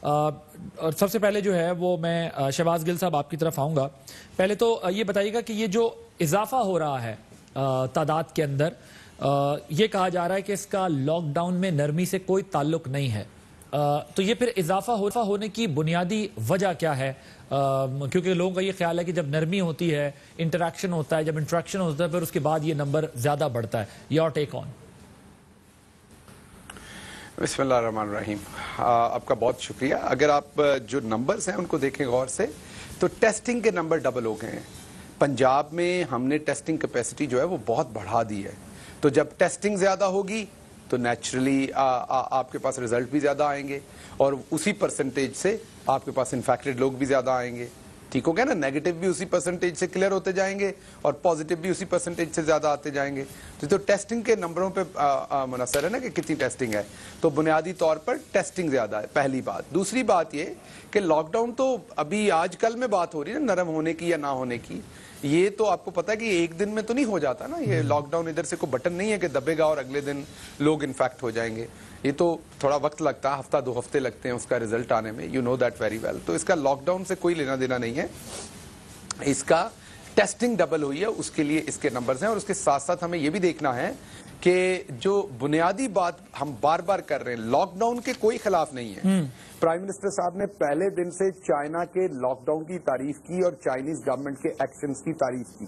اور سب سے پہلے جو ہے وہ میں شہباز گل صاحب آپ کی طرف آؤں گا. پہلے تو یہ بتائیے گا کہ یہ جو اضافہ ہو رہا ہے تعداد کے اندر، یہ کہا جا رہا ہے کہ اس کا لاک ڈاؤن میں نرمی سے کوئی تعلق نہیں ہے، تو یہ پھر اضافہ ہونے کی بنیادی وجہ کیا ہے؟ کیونکہ لوگوں کا یہ خیال ہے کہ جب نرمی ہوتی ہے، انٹریکشن ہوتا ہے، جب انٹریکشن ہوتا ہے پھر اس کے بعد یہ نمبر زیادہ بڑھتا ہے. یور ٹیک آن. بسم اللہ الرحمن الرحیم. آپ کا بہت شکریہ. اگر آپ جو نمبرز ہیں ان کو دیکھیں غور سے تو ٹیسٹنگ کے نمبر ڈبل ہو گئے ہیں. پنجاب میں ہم نے ٹیسٹنگ کیپیسٹی جو ہے وہ بہت بڑھا دی ہے، تو جب ٹیسٹنگ زیادہ ہوگی تو نیچرلی آپ کے پاس رزلٹ بھی زیادہ آئیں گے اور اسی پرسنٹیج سے آپ کے پاس انفیکٹڈ لوگ بھی زیادہ آئیں گے. ٹھیک ہو گیا نا؟ نیگیٹو بھی اسی پرسنٹیج سے کلیئر ہوتے جائیں گے اور پازیٹیو بھی اسی پرسنٹیج سے زیادہ آتے جائیں گے. تو ٹیسٹنگ کے نمبروں پہ منحصر ہے نا کہ کتنی ٹیسٹنگ ہے. تو بنیادی طور پر ٹیسٹنگ زیادہ ہے، پہلی بات. دوسری بات یہ کہ لاک ڈاؤن تو ابھی آج کل میں بات ہو رہی ہے نا نرم ہونے کی یا نہ ہونے کی. یہ تو آپ کو پتا ہے کہ ایک دن میں تو نہیں ہو جاتا نا. یہ لاک ڈاؤن ادھر سے کوئی بٹن نہیں ہے کہ دبے گا اور اگلے دن لوگ انفیکٹ ہو جائیں گے. یہ تو تھوڑا وقت لگتا ہے، ہفتہ 2 ہفتے لگتے ہیں اس کا رزلٹ آنے میں. You know that very well. تو اس کا لاک ڈاؤن سے کوئی لینا دینا نہیں ہے. اس کا ٹیسٹنگ ڈبل ہوئی ہے، اس کے لیے اس کے نمبرز ہیں. اور اس کے ساتھ ساتھ ہمیں یہ بھی دیکھنا ہے کہ جو بنیادی بات ہم بار بار کر رہے ہیں، لاک ڈاؤن کے کوئی خلاف نہیں ہے. پرائم منسٹر صاحب نے پہلے دن سے چائنا کے لاک ڈاؤن کی تعریف کی اور چائنیز گورنمنٹ کے ایکشنز کی تعریف کی،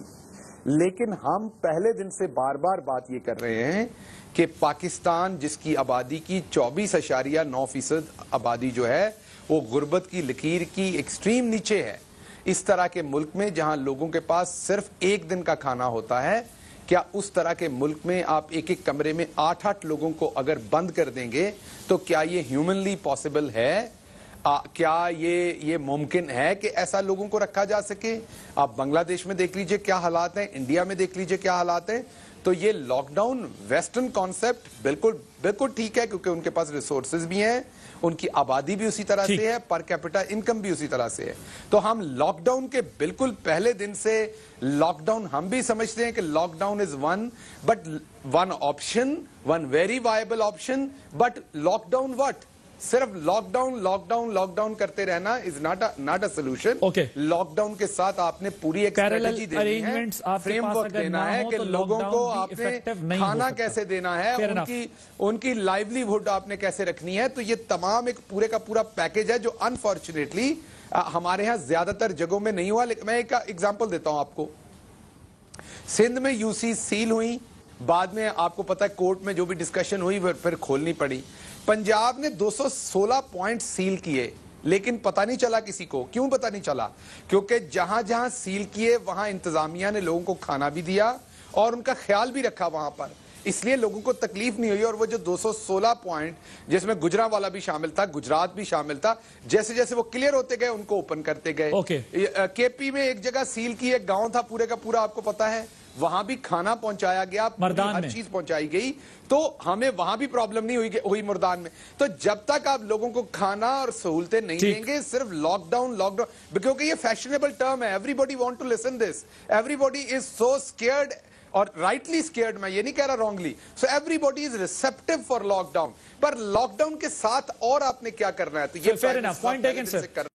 لیکن ہم پہلے دن سے بار بار بات یہ کر رہے ہیں کہ پاکستان جس کی آبادی کی 24.9% آبادی جو ہے وہ غربت کی لکیر کی ایکسٹریم نیچے ہے. اس طرح کے ملک میں جہاں لوگوں کے پاس صرف ایک دن کا کھانا ہوتا ہے، کیا اس طرح کے ملک میں آپ ایک ایک کمرے میں 8 لوگوں کو اگر بند کر دیں گے تو کیا یہ ہیومنلی پاسبل ہے؟ کیا یہ ممکن ہے کہ ایسا لوگوں کو رکھا جا سکے؟ آپ بنگلہ دیش میں دیکھ لیجئے کیا حالات ہیں، انڈیا میں دیکھ لیجئے کیا حالات ہیں. تو یہ لاک ڈاؤن ویسٹرن کانسیپٹ بالکل ٹھیک ہے کیونکہ ان کے پاس ریسورسز بھی ہیں، ان کی آبادی بھی اسی طرح سے ہے، پر کیپٹا انکم بھی اسی طرح سے ہے. تو ہم لاک ڈاؤن کے بالکل پہلے دن سے لاک ڈاؤن ہم بھی سمجھتے ہیں کہ lockdown is one option, one very viable option. But lockdown what? صرف لاک ڈاؤن کرتے رہنا is not a solution. Lockdown کے ساتھ آپ نے پوری ایک اسٹریٹجی دینی ہے، فریم ورک دینا ہے کہ لوگوں کو آپ نے کھانا کیسے دینا ہے، ان کی لائیولیہوڈ آپ نے کیسے رکھنی ہے. تو یہ تمام ایک پورے کا پورا پیکج ہے جو انفارچونیٹلی ہمارے ہاں زیادہ تر جگہوں میں نہیں ہوا. لیکن میں ایک ایگزامپل دیتا ہوں آپ کو. سندھ میں یو سی سیل ہوئی، بعد میں آپ کو پتا ہے کورٹ میں جو بھی ڈسکشن ہوئی پھر کھولنی پڑی. پنجاب نے 216 پوائنٹ سیل کیے لیکن پتہ نہیں چلا کسی کو. کیوں پتہ نہیں چلا؟ کیونکہ جہاں جہاں سیل کیے وہاں انتظامیہ نے لوگوں کو کھانا بھی دیا اور ان کا خیال بھی رکھا وہاں پر، اس لیے لوگوں کو تکلیف نہیں ہوئی. اور وہ جو 216 پوائنٹ جس میں گجرانوالا بھی شامل تھا، گجرات بھی شامل تھا، جیسے جیسے وہ کلیئر ہوتے گئے ان کو اوپن کرتے گئے. کے پی میں ایک جگہ سیل کی، ایک گاؤں تھا پورے کا پورا، آپ کو پتا ہے، وہاں بھی کھانا پہنچایا گیا، ہر چیز پہنچائی گئی، تو ہمیں وہاں بھی پرابلم نہیں ہوئی مردان میں. تو جب تک آپ لوگوں کو کھانا اور سہولتیں نہیں دیں گے، صرف لاک ڈاؤن کیونکہ یہ فیشنیبل ٹرم ہے. Everybody want to listen this, everybody is so scared اور رائٹلی اسکیئرڈ، میں یہ نہیں کہہ رہا wrongly. So everybody is receptive for lockdown. پر لاک ڈاؤن کے ساتھ اور آپ نے کیا کرنا ہے؟ تو یہ